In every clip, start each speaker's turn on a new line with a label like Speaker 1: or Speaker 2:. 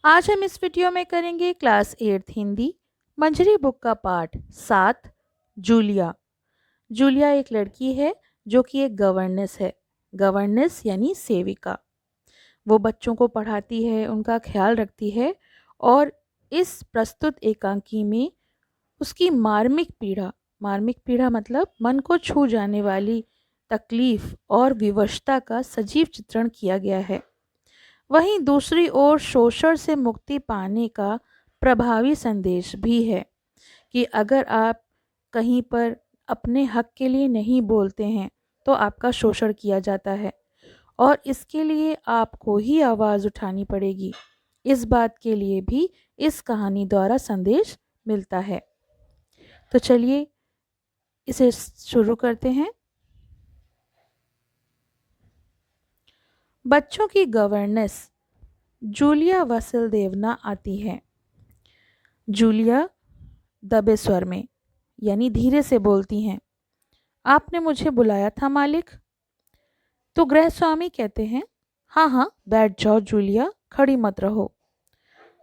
Speaker 1: आज हम इस वीडियो में करेंगे क्लास 8th हिंदी मंजरी बुक का पाठ 7 जूलिया। जूलिया एक लड़की है जो कि एक गवर्नेस है। गवर्नेस यानी सेविका। वो बच्चों को पढ़ाती है, उनका ख्याल रखती है और इस प्रस्तुत एकांकी में उसकी मार्मिक पीड़ा मतलब मन को छू जाने वाली तकलीफ और विवशता का सजीव चित्रण किया गया है। वहीं दूसरी ओर शोषण से मुक्ति पाने का प्रभावी संदेश भी है कि अगर आप कहीं पर अपने हक के लिए नहीं बोलते हैं तो आपका शोषण किया जाता है और इसके लिए आपको ही आवाज़ उठानी पड़ेगी। इस बात के लिए भी इस कहानी द्वारा संदेश मिलता है। तो चलिए इसे शुरू करते हैं। बच्चों की गवर्नेंस जूलिया वसुदेवना आती है। जूलिया दबे स्वर में यानी धीरे से बोलती हैं, आपने मुझे बुलाया था मालिक? तो गृह स्वामी कहते हैं, हाँ हाँ बैठ जाओ जूलिया, खड़ी मत रहो।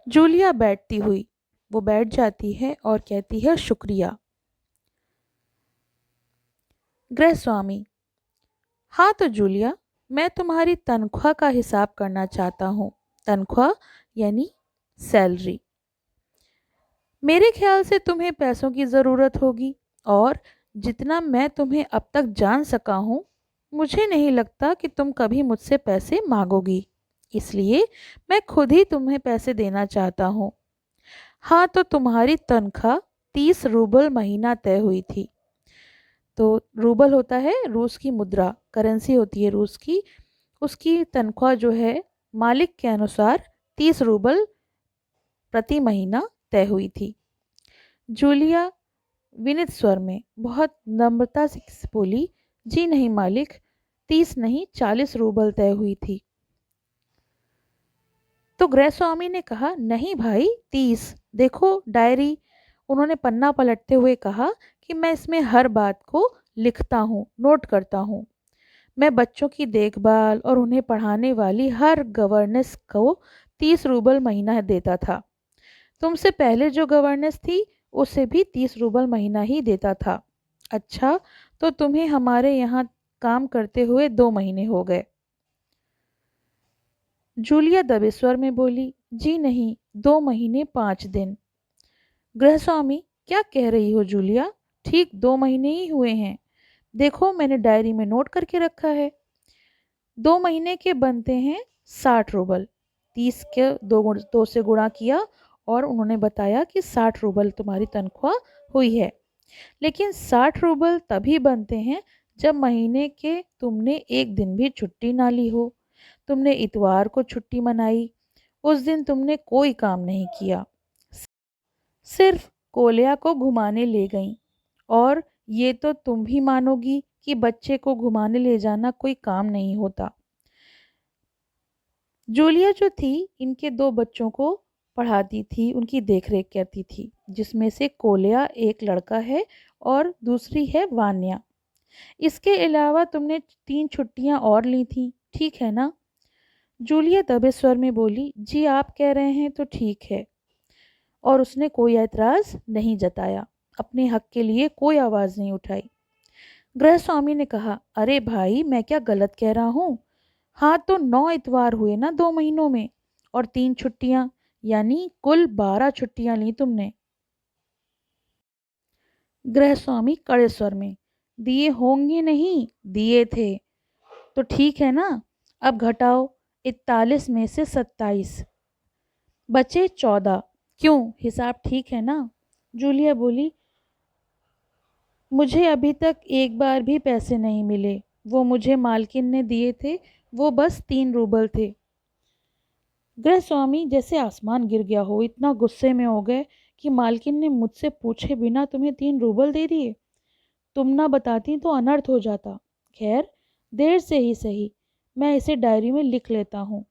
Speaker 1: जूलिया बैठती हुई वो बैठ जाती है और कहती है, शुक्रिया। गृह स्वामी, हाँ तो जूलिया, मैं तुम्हारी तनख्वाह का हिसाब करना चाहता हूँ। तनख्वाह यानी सैलरी। मेरे ख्याल से तुम्हें पैसों की ज़रूरत होगी और जितना मैं तुम्हें अब तक जान सका हूँ, मुझे नहीं लगता कि तुम कभी मुझसे पैसे मांगोगी। इसलिए मैं खुद ही तुम्हें पैसे देना चाहता हूँ। हाँ तो तुम्हारी तनख्वाह 30 रूबल महीना तय हुई थी। तो रूबल होता है रूस की मुद्रा, करेंसी होती है रूस की। उसकी तनख्वाह जो है मालिक के अनुसार 30 रूबल प्रति महीना तय हुई थी। जूलिया विनित स्वर में बहुत नम्रता से बोली, जी नहीं मालिक, 30 नहीं 40 रूबल तय हुई थी। तो गृह स्वामी ने कहा, नहीं भाई 30, देखो डायरी। उन्होंने पन्ना पलटते हुए कहा कि मैं इसमें हर बात को लिखता हूँ, नोट करता हूँ। मैं बच्चों की देखभाल और उन्हें पढ़ाने वाली हर गवर्नेंस को 30 रूबल महीना देता था। तुमसे पहले जो गवर्नेंस थी उसे भी 30 रूबल महीना ही देता था। अच्छा, तो तुम्हें हमारे यहाँ काम करते हुए 2 महीने हो गए। जूलिया दबे स्वर में बोली, जी नहीं, 2 महीने 5 दिन। गृहस्वामी, क्या कह रही हो जूलिया? ठीक 2 महीने ही हुए हैं। देखो मैंने डायरी में नोट करके रखा है। 2 महीने के बनते हैं 60 रूबल। 30 के दो से गुणा किया और उन्होंने बताया कि 60 रूबल तुम्हारी तनख्वाह हुई है। लेकिन 60 रूबल तभी बनते हैं जब महीने के तुमने एक दिन भी छुट्टी ना ली हो। तुमने इतवार को छुट्टी मनाई, उस दिन तुमने कोई काम नहीं किया, सिर्फ कोलिया को घुमाने ले गई। और ये तो तुम भी मानोगी कि बच्चे को घुमाने ले जाना कोई काम नहीं होता। जूलिया जो थी इनके 2 बच्चों को पढ़ाती थी, उनकी देखरेख करती थी, जिसमें से कोलिया एक लड़का है और दूसरी है वान्या। इसके अलावा तुमने 3 छुट्टियां और ली थी, ठीक है ना? जूलिया दबे स्वर में बोली, जी आप कह रहे हैं तो ठीक है। और उसने कोई ऐतराज नहीं जताया, अपने हक के लिए कोई आवाज़ नहीं उठाई। गृह स्वामी ने कहा, अरे भाई मैं क्या गलत कह रहा हूँ? हाँ तो 9 इतवार हुए ना 2 महीनों में, और 3 छुट्टियां, यानी कुल 12 छुट्टियां ली तुमने। गृह स्वामी कड़े स्वर में, दिए होंगे नहीं, दिए थे। तो ठीक है ना, अब घटाओ, 41 में से 27 बचे 14। क्यों, हिसाब ठीक है ना? जूलिया बोली, मुझे अभी तक एक बार भी पैसे नहीं मिले। वो मुझे मालकिन ने दिए थे, वो बस 3 रूबल थे। गृह स्वामी जैसे आसमान गिर गया हो, इतना गुस्से में हो गए कि मालकिन ने मुझसे पूछे बिना तुम्हें 3 रूबल दे दिए। तुम ना बताती तो अनर्थ हो जाता। खैर, देर से ही सही, मैं इसे डायरी में लिख लेता हूँ।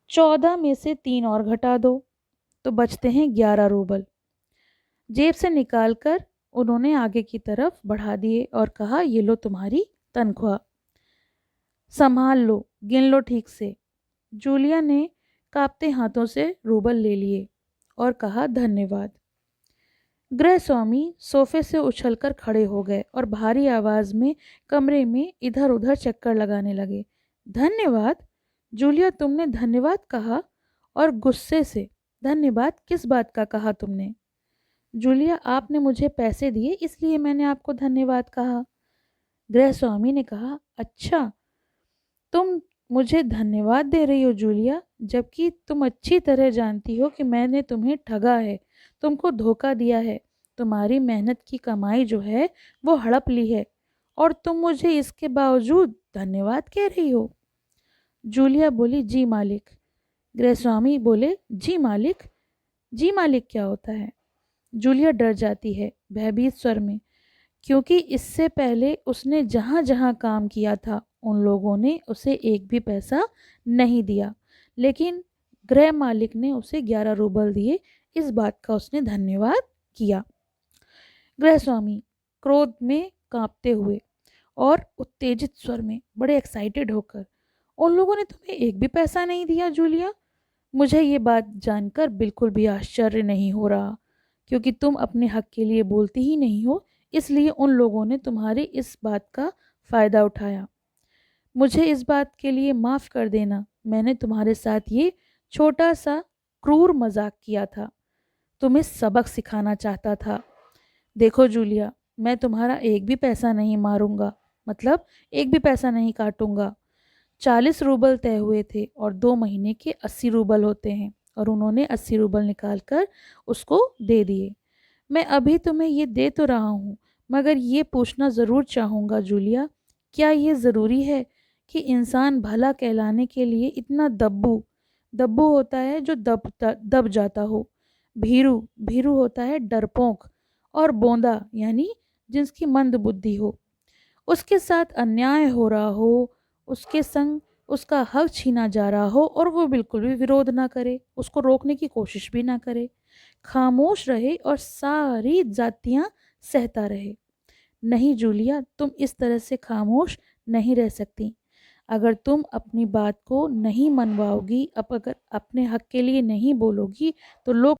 Speaker 1: 14 में से 3 और घटा दो तो बचते हैं 11 रूबल। जेब से निकालकर उन्होंने आगे की तरफ बढ़ा दिए और कहा, ये लो तुम्हारी तनख्वाह, संभाल लो, गिन लो ठीक से। जूलिया ने कांपते हाथों से रूबल ले लिए और कहा, धन्यवाद। गृहस्वामी सोफे से उछलकर खड़े हो गए और भारी आवाज में कमरे में इधर उधर चक्कर लगाने लगे। धन्यवाद? जूलिया, तुमने धन्यवाद कहा? और गुस्से से, धन्यवाद किस बात का कहा तुमने? जूलिया, आपने मुझे पैसे दिए इसलिए मैंने आपको धन्यवाद कहा। गृहस्वामी ने कहा, अच्छा, तुम मुझे धन्यवाद दे रही हो जूलिया, जबकि तुम अच्छी तरह जानती हो कि मैंने तुम्हें ठगा है, तुमको धोखा दिया है, तुम्हारी मेहनत की कमाई जो है वो हड़प ली है, और तुम मुझे इसके बावजूद धन्यवाद कह रही हो। जूलिया बोली, जी मालिक। गृहस्वामी बोले, जी मालिक? जी मालिक क्या होता है? जूलिया डर जाती है भयभीत स्वर में, क्योंकि इससे पहले उसने जहाँ जहाँ काम किया था उन लोगों ने उसे एक भी पैसा नहीं दिया, लेकिन गृह मालिक ने उसे 11 रूबल दिए। इस बात का उसने धन्यवाद किया। गृहस्वामी क्रोध में कांपते हुए और उत्तेजित स्वर में, बड़े एक्साइटेड होकर, उन लोगों ने तुम्हें एक भी पैसा नहीं दिया जूलिया? मुझे ये बात जानकर बिल्कुल भी आश्चर्य नहीं हो रहा, क्योंकि तुम अपने हक के लिए बोलती ही नहीं हो, इसलिए उन लोगों ने तुम्हारी इस बात का फ़ायदा उठाया। मुझे इस बात के लिए माफ़ कर देना, मैंने तुम्हारे साथ ये छोटा सा क्रूर मजाक किया था, तुम्हें सबक सिखाना चाहता था। देखो जूलिया, मैं तुम्हारा एक भी पैसा नहीं मारूंगा, मतलब एक भी पैसा नहीं काटूंगा। 40 रूबल तय हुए थे और 2 महीने के 80 रूबल होते हैं, और उन्होंने 80 रूबल निकाल कर उसको दे दिए। मैं अभी तुम्हें ये दे तो रहा हूँ, मगर ये पूछना ज़रूर चाहूँगा जूलिया, क्या ये ज़रूरी है कि इंसान भला कहलाने के लिए इतना दब्बू दब्बू होता है जो दब जाता हो, भीरू भीरू होता है डरपोक, और बोंदा यानी जिसकी मंद बुद्धि हो, उसके साथ अन्याय हो रहा हो, उसके संग उसका हक छीना जा रहा हो और वो बिल्कुल भी विरोध ना करे, उसको रोकने की कोशिश भी ना करे, खामोश रहे और सारी जातियां सहता रहे? नहीं जूलिया, तुम इस तरह से खामोश नहीं रह सकती। अगर तुम अपनी बात को नहीं मनवाओगी, अगर अपने हक के लिए नहीं बोलोगी, तो लोग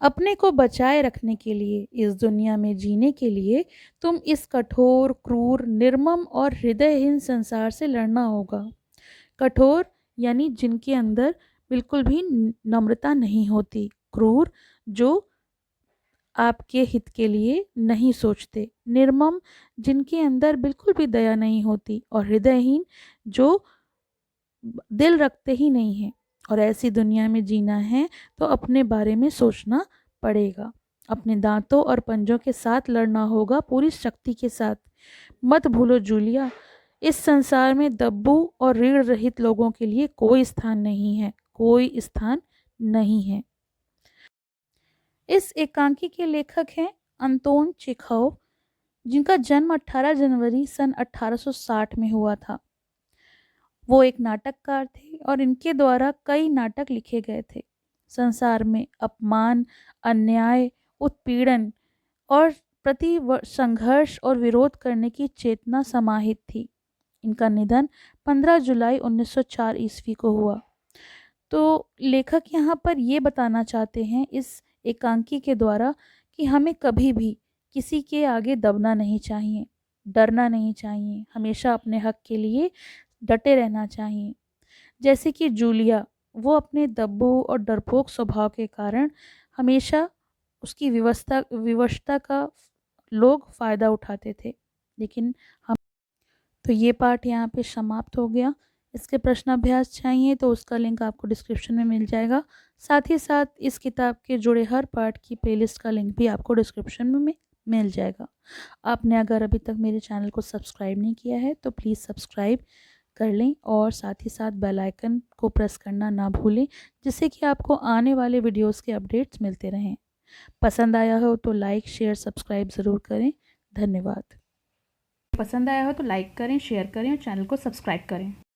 Speaker 1: अपने को बचाए रखने के लिए, इस दुनिया में जीने के लिए, तुम इस कठोर, क्रूर, निर्मम और हृदयहीन संसार से लड़ना होगा। कठोर यानी जिनके अंदर बिल्कुल भी नम्रता नहीं होती, क्रूर जो आपके हित के लिए नहीं सोचते, निर्मम जिनके अंदर बिल्कुल भी दया नहीं होती, और हृदयहीन जो दिल रखते ही नहीं है। और ऐसी दुनिया में जीना है तो अपने बारे में सोचना पड़ेगा, अपने दांतों और पंजों के साथ लड़ना होगा, पूरी शक्ति के साथ। मत भूलो जूलिया, इस संसार में दब्बू और ऋण रहित लोगों के लिए कोई स्थान नहीं है, कोई स्थान नहीं है। इस एकांकी के लेखक हैं अंतोन चेखव, जिनका जन्म 18 जनवरी सन 1860 में हुआ था। वो एक नाटककार थे और इनके द्वारा कई नाटक लिखे गए थे। संसार में अपमान, अन्याय, उत्पीड़न और प्रति संघर्ष और विरोध करने की चेतना समाहित थी। इनका निधन 15 जुलाई 1904 ईस्वी को हुआ। तो लेखक यहाँ पर ये बताना चाहते हैं इस एकांकी के द्वारा कि हमें कभी भी किसी के आगे दबना नहीं चाहिए, डरना नहीं चाहिए, हमेशा अपने हक के लिए डटे रहना चाहिए। जैसे कि जूलिया, वो अपने दब्बू और डरपोक स्वभाव के कारण हमेशा उसकी विवशता का लोग फ़ायदा उठाते थे, लेकिन हम तो ये पार्ट यहाँ पे समाप्त हो गया। इसके प्रश्नाभ्यास चाहिए तो उसका लिंक आपको डिस्क्रिप्शन में मिल जाएगा। साथ ही साथ इस किताब के जुड़े हर पार्ट की प्लेलिस्ट का लिंक भी आपको डिस्क्रिप्शन में मिल जाएगा। आपने अगर अभी तक मेरे चैनल को सब्सक्राइब नहीं किया है तो प्लीज़ सब्सक्राइब कर लें, और साथ ही साथ बेल आइकन को प्रेस करना ना भूलें, जिससे कि आपको आने वाले वीडियोस के अपडेट्स मिलते रहें। पसंद आया हो तो लाइक, शेयर, सब्सक्राइब ज़रूर करें। धन्यवाद।
Speaker 2: पसंद आया हो तो लाइक करें, शेयर करें और चैनल को सब्सक्राइब करें।